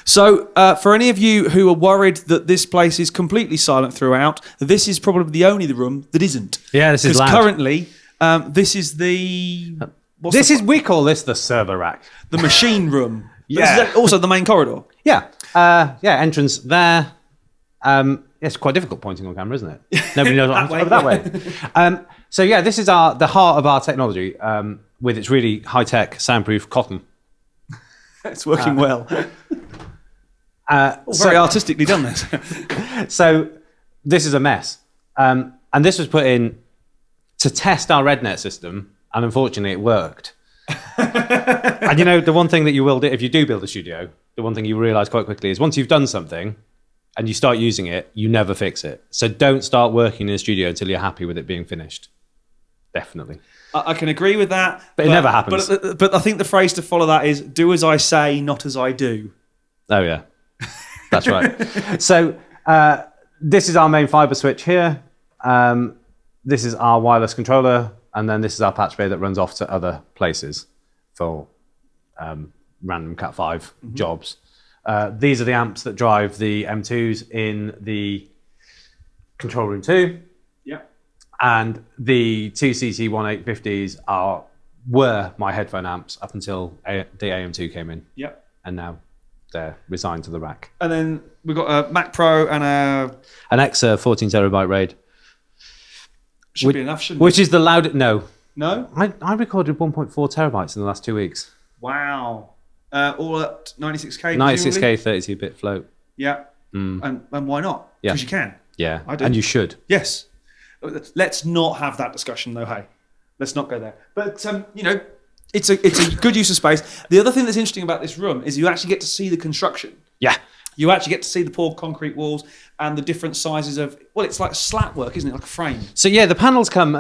So, for any of you who are worried that this place is completely silent throughout, this is probably the only room that isn't. Yeah, this is loud. Because currently, this is the... we call this the server rack. The machine room. Yeah. This is also the main corridor. Yeah. Entrance there. It's quite difficult pointing on camera, isn't it? Nobody knows what I'm that way. So yeah, this is the heart of our technology with its really high-tech, soundproof cotton. It's working well. Very artistically done this. So this is a mess. And this was put in to test our RedNet system, and unfortunately it worked. And the one thing that you will do, if you do build a studio, the one thing you realise quite quickly is once you've done something and you start using it, you never fix it. So don't start working in a studio until you're happy with it being finished. Definitely. I can agree with that. But it never happens. But I think the phrase to follow that is, do as I say, not as I do. Oh, yeah. That's right. So this is our main fibre switch here. This is our wireless controller. And then this is our patch bay that runs off to other places for random Cat5 jobs. These are the amps that drive the M2s in the control room 2. Yeah. And the two CC1850s were my headphone amps up until the AM2 came in. Yep. And now they're resigned to the rack. And then we've got a Mac Pro and an Exa 14 terabyte RAID. Should be enough, shouldn't it? Which is the loudest... No. No? I recorded 1.4 terabytes in the last 2 weeks. Wow. All at 96K? 96K 32-bit float. Yeah. And why not? Yeah. Because you can. Yeah. I do. And you should. Yes. Let's not have that discussion, though, hey. Let's not go there. But, it's a good use of space. The other thing that's interesting about this room is you actually get to see the construction. Yeah. You actually get to see the poured concrete walls and the different sizes of... Well, it's like slat work, isn't it? Like a frame. So, yeah, the panels come...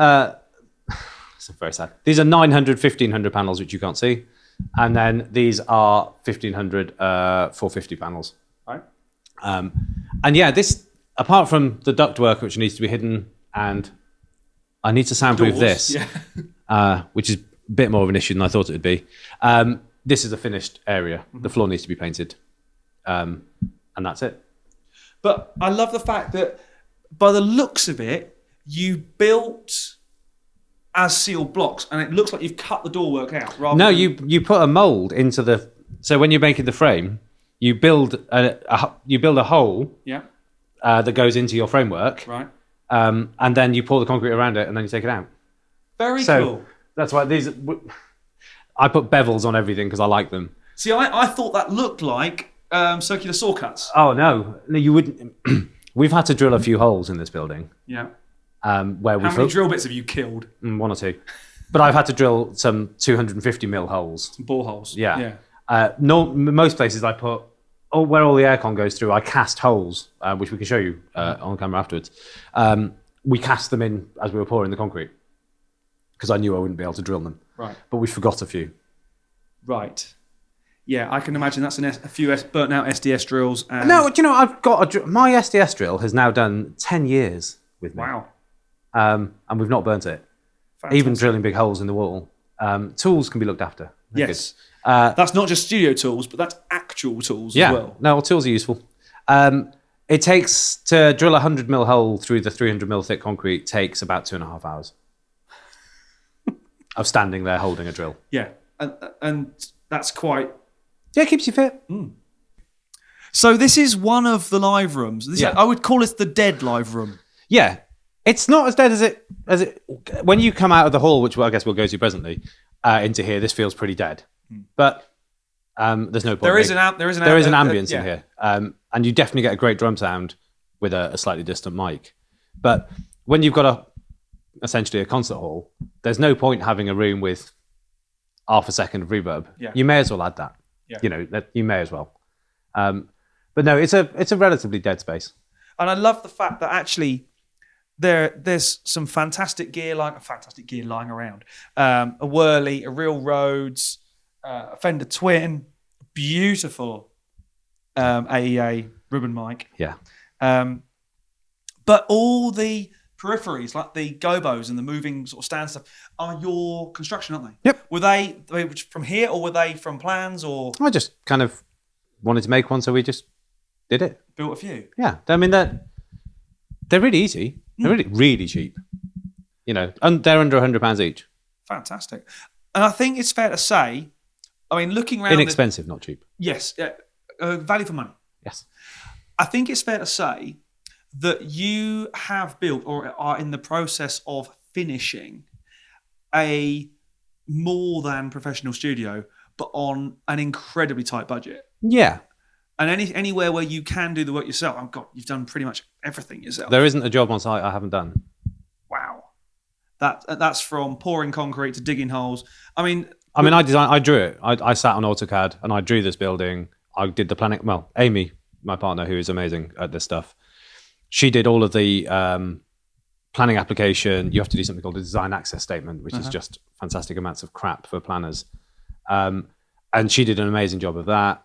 it's very sad. These are 900, 1,500 panels, which you can't see. And then these are 1,500, 450 panels. Right. And, yeah, this... Apart from the ductwork, which needs to be hidden, and I need to soundproof this, which is a bit more of an issue than I thought it would be. This is a finished area. The floor needs to be painted. And that's it. But I love the fact that by the looks of it, you built as sealed blocks, and it looks like you've cut the doorwork out. You put a mold into the... So when you're making the frame, you build a hole that goes into your framework. Right. And then you pour the concrete around it, and then you take it out. Very cool. That's why I put bevels on everything because I like them. See, I thought that looked like circular saw cuts. Oh, no, you wouldn't. We've had to drill a few holes in this building. Yeah. How many drill bits have you killed? 1 or 2. But I've had to drill some 250 mil holes. Some boreholes. Yeah. Most places I put... where all the aircon goes through, I cast holes, which we can show you on camera afterwards. We cast them in as we were pouring the concrete because I knew I wouldn't be able to drill them. Right. But we forgot a few. Right. Yeah, I can imagine that's a few burnt out SDS drills. And... No, I've got my SDS drill has now done 10 years with me. Wow. And we've not burnt it. Fantastic. Even drilling big holes in the wall. Tools can be looked after. They're yes. That's not just studio tools, but that's actual tools as well. No, tools are useful. It takes to drill a 100 mil hole through the 300 mil thick concrete takes about 2.5 hours of standing there holding a drill. Yeah, and that's quite... Yeah, it keeps you fit. So this is one of the live rooms. I would call it the dead live room. Yeah, it's not as dead as it. When you come out of the hall, which I guess we'll go to presently, into here, this feels pretty dead. But there's no point. There is an ambience in here, and you definitely get a great drum sound with a slightly distant mic. But when you've got essentially a concert hall, there's no point having a room with half a second of reverb. Yeah. You may as well add that. Yeah. You may as well. But no, it's a relatively dead space. And I love the fact that actually there's some fantastic gear lying around. A Whirly, a Real Rhodes, a Fender Twin, beautiful AEA ribbon mic. Yeah. But all the peripheries, like the gobos and the moving sort of stand stuff, are your construction, aren't they? Yep. Were they from here, or were they from plans, or I just kind of wanted to make one, so we just did it. built a few? Yeah, I mean they're really easy. They're really really cheap. You know, and they're under £100 each. Fantastic. And I think it's fair to say, I mean, looking around, Inexpensive, not cheap. yes, value for money. Yes. I think it's fair to say that you have built or are in the process of finishing a more than professional studio, but on an incredibly tight budget. Yeah. And anywhere where you can do the work yourself, oh God, you've done pretty much everything yourself. There isn't a job on site I haven't done. Wow. That's from pouring concrete to digging holes. I mean, I drew it. I sat on AutoCAD and I drew this building. I did the planning. Well, Amy, my partner, who is amazing at this stuff, she did all of the planning application. You have to do something called a design access statement, which is just fantastic amounts of crap for planners. And she did an amazing job of that.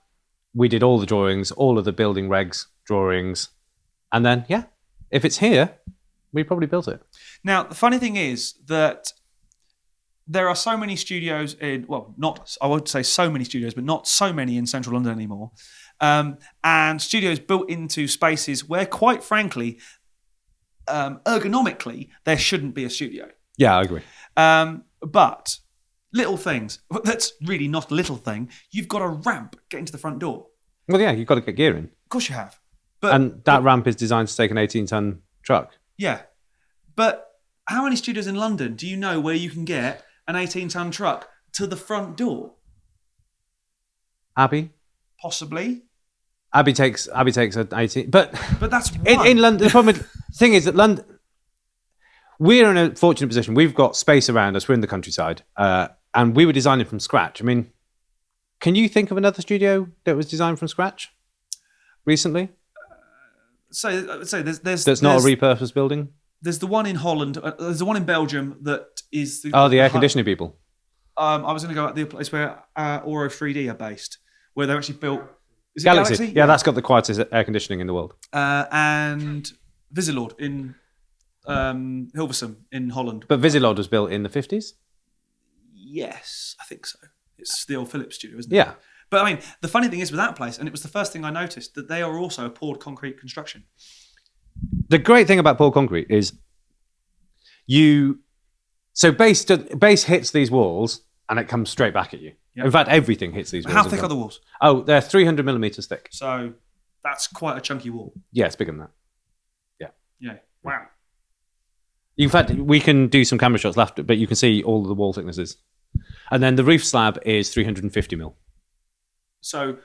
We did all the drawings, all of the building regs drawings. And then, yeah, if it's here, we probably built it. Now, the funny thing is that there are so many studios I would say so many studios, but not so many in central London anymore. And studios built into spaces where, quite frankly, ergonomically, there shouldn't be a studio. Yeah, I agree. But little things, that's really not a little thing. You've got a ramp getting to the front door. Well, yeah, you've got to get gear in. Of course you have. And that ramp is designed to take an 18-ton truck. Yeah. But how many studios in London do you know where you can get an 18-ton truck to the front door? Abbey? Possibly. Abbey takes an 18, but that's in London. The thing is that London, we're in a fortunate position. We've got space around us. We're in the countryside, and we were designing from scratch. I mean, can you think of another studio that was designed from scratch recently? So there's that's not a repurposed building. There's the one in Holland. There's the one in Belgium that is the air conditioning people. I was going to go at the place where Auro 3D are based, where they're actually built. Is it Galaxy? Yeah, that's got the quietest air conditioning in the world. And Visilord in Hilversum in Holland. But Visilord was built in the 50s? Yes, I think so. It's the old Philips studio, isn't it? Yeah. But I mean, the funny thing is with that place, and it was the first thing I noticed, that they are also a poured concrete construction. The great thing about poured concrete is base hits these walls and it comes straight back at you. Yep. In fact, everything hits these walls. How thick are the walls? Oh, they're 300 millimeters thick. So that's quite a chunky wall. Yeah, it's bigger than that. Yeah. Yeah. Wow. In fact, we can do some camera shots left, but you can see all of the wall thicknesses. And then the roof slab is 350 mil. So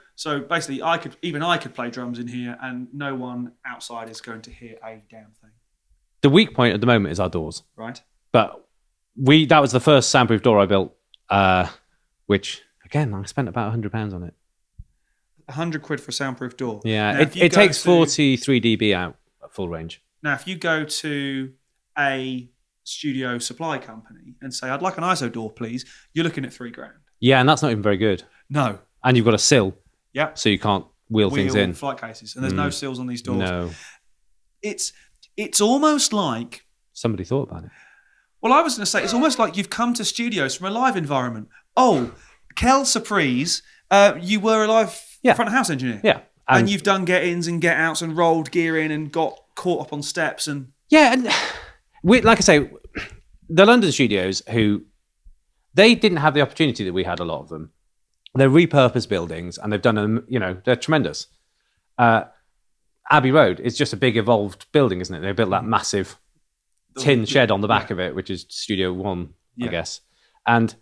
basically, I could play drums in here, and no one outside is going to hear a damn thing. The weak point at the moment is our doors, right? But that was the first soundproof door I built, which again I spent about £100 on it. £100 for a soundproof door. Yeah, now, it takes 43 dB out at full range. Now, if you go to a studio supply company and say, "I'd like an ISO door, please," you're looking at £3,000. Yeah, and that's not even very good. No. And you've got a sill. Yeah. So you can't wheel things in. Flight cases. And there's no sills on these doors. No. It's almost like... Somebody thought about it. Well, I was going to say, it's almost like you've come to studios from a live environment. Oh, Kel Surprise, you were a live front of house engineer. Yeah. And you've done get-ins and get-outs and rolled gear in and got caught up on steps and... Yeah, and like I say, the London studios, they didn't have the opportunity that we had, a lot of them. They're repurposed buildings, and they've done them. They're tremendous. Abbey Road is just a big evolved building, isn't it? They built that massive tin shed on the back of it, which is Studio One, I guess. And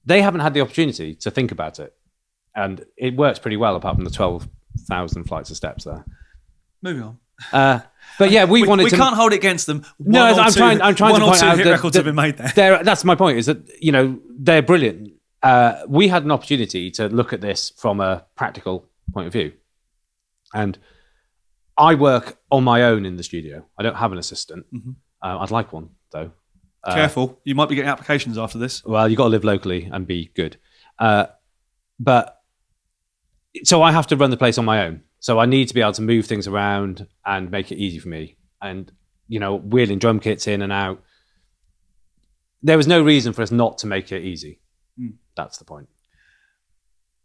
they haven't had the opportunity to think about it, and it works pretty well, apart from the 12,000 flights of steps there. Moving on. But yeah, we can't hold it against them. I'm trying to point out hit records have been made there. That's my point. Is that they're brilliant. We had an opportunity to look at this from a practical point of view. And I work on my own in the studio. I don't have an assistant. Mm-hmm. I'd like one, though. Careful. You might be getting applications after this. Well, you've got to live locally and be good. So I have to run the place on my own. So I need to be able to move things around and make it easy for me. And wheeling drum kits in and out. There was no reason for us not to make it easy. That's the point.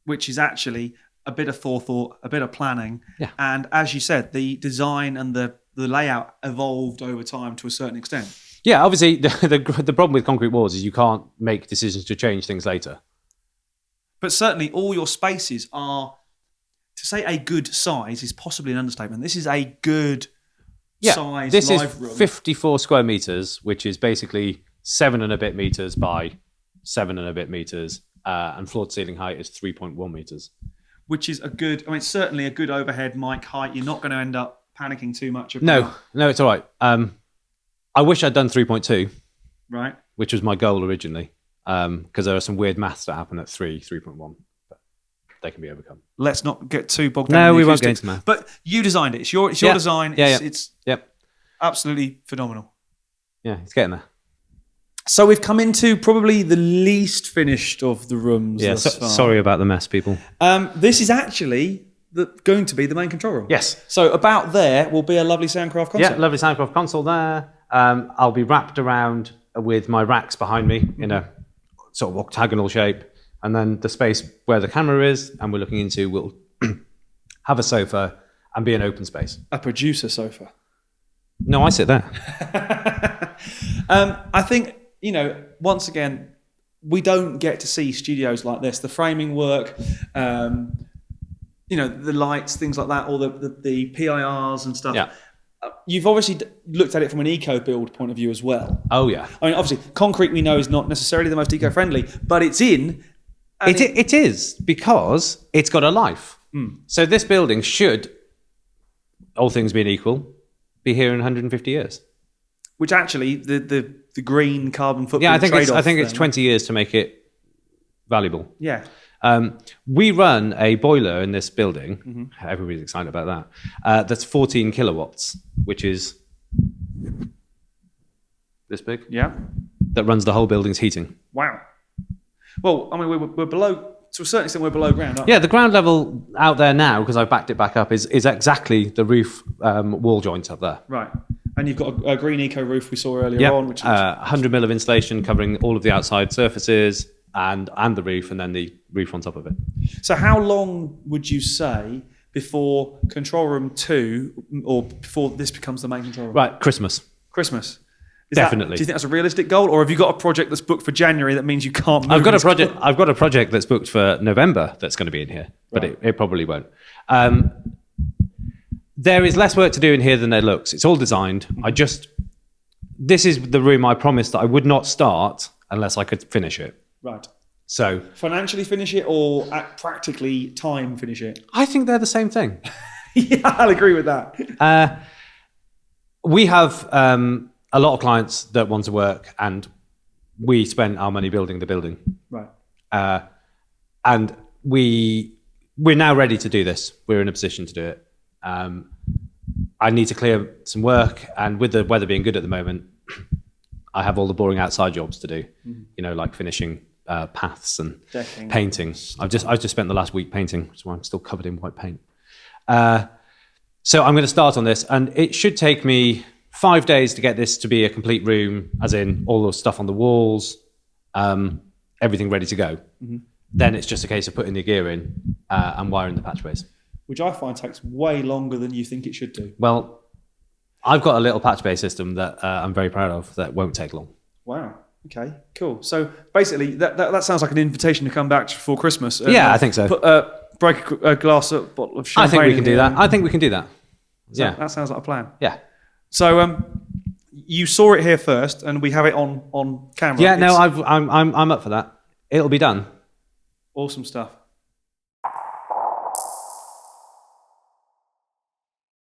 Which is actually a bit of forethought, a bit of planning. Yeah. And as you said, the design and the layout evolved over time to a certain extent. Yeah, obviously, the problem with concrete walls is you can't make decisions to change things later. But certainly all your spaces are, to say a good size is possibly an understatement. This is a good size this live is room. 54 square meters, which is basically 7 and a bit meters by 7 and a bit meters, and floor to ceiling height is 3.1 meters. Which is it's certainly a good overhead mic height. You're not going to end up panicking too much about. No, it's all right. I wish I'd done 3.2, right? Which was my goal originally, because there are some weird maths that happen at 3.1, but they can be overcome. Let's not get too bogged down. No, in we the won't get acoustics. into math. But you designed it. It's your design. It's Yep. absolutely phenomenal. Yeah, it's getting there. So we've come into probably the least finished of the rooms. Yeah, thus far. sorry about the mess, people. This is actually going to be the main control room. Yes. So about there will be a lovely Soundcraft console. Yeah, lovely Soundcraft console there. I'll be wrapped around with my racks behind me in a sort of octagonal shape. And then the space where the camera is and we're looking into will have a sofa and be an open space. A producer sofa. No, I sit there. I think, once again, we don't get to see studios like this. The framing work, the lights, things like that, or the PIRs and stuff. Yeah. You've obviously looked at it from an eco-build point of view as well. Oh, yeah. I mean, obviously, concrete we know is not necessarily the most eco-friendly, but it's in. It is, because it's got a life. So this building should, all things being equal, be here in 150 years. Which actually, the green carbon footprint. Yeah, I think it's 20 years to make it valuable. Yeah. We run a boiler in this building. Mm-hmm. Everybody's excited about that. That's 14 kilowatts, which is this big. Yeah. That runs the whole building's heating. Wow. Well, I mean, we're below, to a certain extent, we're below ground, aren't we? Yeah, the ground level out there now, because I've backed it back up, is exactly the roof wall joint up there. Right. And you've got a green eco roof we saw earlier on, which is 100 mil of insulation covering all of the outside surfaces and the roof, and then the roof on top of it. So how long would you say before Control Room 2, or before this becomes the main control room? Right, Christmas. Do Definitely. you think that's a realistic goal, or have you got a project that's booked for January that means you can't move? I've got a project that's booked for November that's going to be in here, but Right. it probably won't. There is less work to do in here than there looks. It's all designed. This is the room I promised that I would not start unless I could finish it. Right. So Financially finish it, or at practically time finish it? I think they're the same thing. Yeah, I'll agree with that. We have a lot of clients that want to work, and we spent our money building the building. Right. And we're now ready to do this. We're in a position to do it. I need to clear some work, and with the weather being good at the moment, I have all the boring outside jobs to do. Like finishing paths and Decking. painting. I've just spent the last week painting, so I'm still covered in white paint. So I'm going to start on this, and it should take me 5 days to get this to be a complete room, as in all the stuff on the walls, everything ready to go. Mm-hmm. Then it's just a case of putting the gear in and wiring the patchways. Which I find takes way longer than you think it should do. Well, I've got a little patchway system that I'm very proud of that won't take long. Wow. Okay, cool. So basically, that sounds like an invitation to come back before Christmas. Yeah, I think so. Break a glass, a bottle of champagne. I think we can do that. I think we can do that. Yeah. That sounds like a plan. Yeah. So you saw it here first, and we have it on camera. Yeah, no, I'm up for that. It'll be done. Awesome stuff.